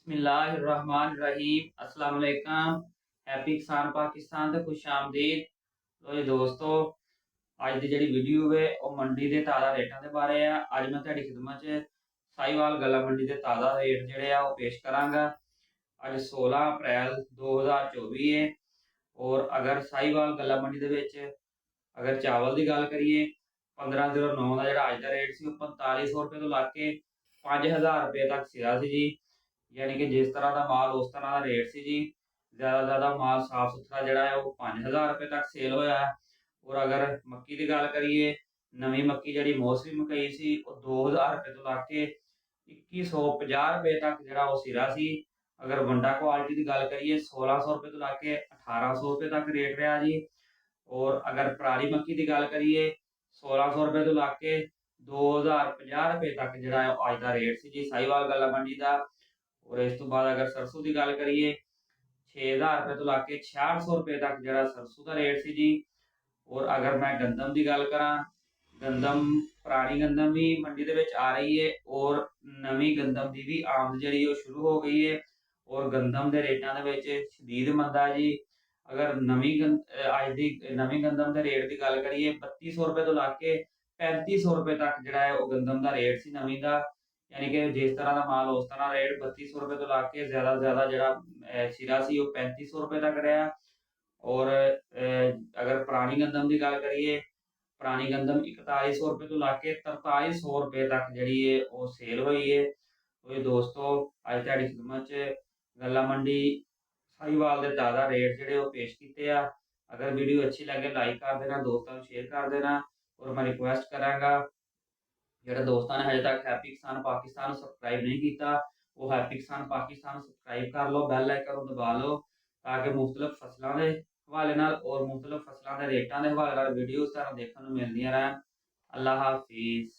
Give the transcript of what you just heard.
बिस्मिल्लाहिर्रहमानिर्रहीम अस्सलाम वालेकुम। हैप्पी किसान पाकिस्तान ते खुश आमदीद। लो जी दोस्तों, अज की जी वीडियो है वह मंडी के ताज़ा रेटा के बारे है। अज मैं तेरी खिदमत च साहिवाल गला मंडी के ताज़ा रेट जोड़े आ पेश कराँगा। अज 16 अप्रैल 2024 है। और अगर साहिवाल गला मंडी के अगर चावल की गल करिए 1509 का जो अज का रेट से 4500 रुपये तो लग के 5000 रुपये तक सिरा से जी। यानी कि जिस तरह का माल उस तरह का रेट से जी। ज़्यादा माल साफ सुथरा जोड़ा है वो 5000 रुपये तक सेल होया है। और अगर मक्की की गल करिए नवी मक्की जी मौसमी मकई सी 2000 रुपये तो लग के 2150 रुपये तक जो सिरा सी। अगर वंडा क्वालिटी की गल करिए 1600 रुपये तो लग के 1800 रुपये तक रेट रहा जी। और अगर पराली मक्की की गल करिए 1600 रुपये तो लग के 2050 रुपये तक जो अज का रेट से जी साहिवाल गला मंडी का। और इस तो बाद अगर सरसों की गल करिए 6000 रुपये तो लग के 6600 रुपये तक जो सरसों का रेट से जी। और अगर मैं गंदम की गल करा गंदम पुरानी गंदम भी मंडी के आ रही है और नवी गंदम की भी आमद जी शुरू हो गई है। और गंदम के रेटा के शदीद मंदा जी। अगर अज की नवी गंदम के रेट की गल करिए 3200 रुपये तो लग के 3500 रुपये तक जो है गंदम का रेट से नवी का। यानी कि जिस तरह का माल उस तरह रेट 3200 रुपये तो लग के ज्यादा से ज्यादा जो सिरा सी 3500 रुपये तक रहा। और अगर पुरानी गंदम की गल करिए पुरानी गंदम 4100 रुपये तो लग के 4300 रुपये तक जी वो सेल हुई है। तो ये दोस्तों अज तुहाडी खिदमत च गला मंडी साहिवाल के ताज़ा रेट जोड़े वो पेश किए। अगर वीडियो अच्छी लगे लाइक कर देना, दोस्तों को शेयर कर देना। और मैं रिक्वेस्ट कराँगा जो दोस्तों ने हजे तक हैप्पी किसान पाकिस्तान सबसक्राइब नहीं किया वो हैप्पी किसान पाकिस्तान सबसक्राइब कर लो, बैल आइकन दबा लो ताकि मुख्तलिफ फसलों के हवाले नाल और मुख्तलिफ फसलों के रेटों के हवाले नाल वीडियोज़ तुहानूं देखने को मिलदियां रहन। अल्लाह हाफिज़।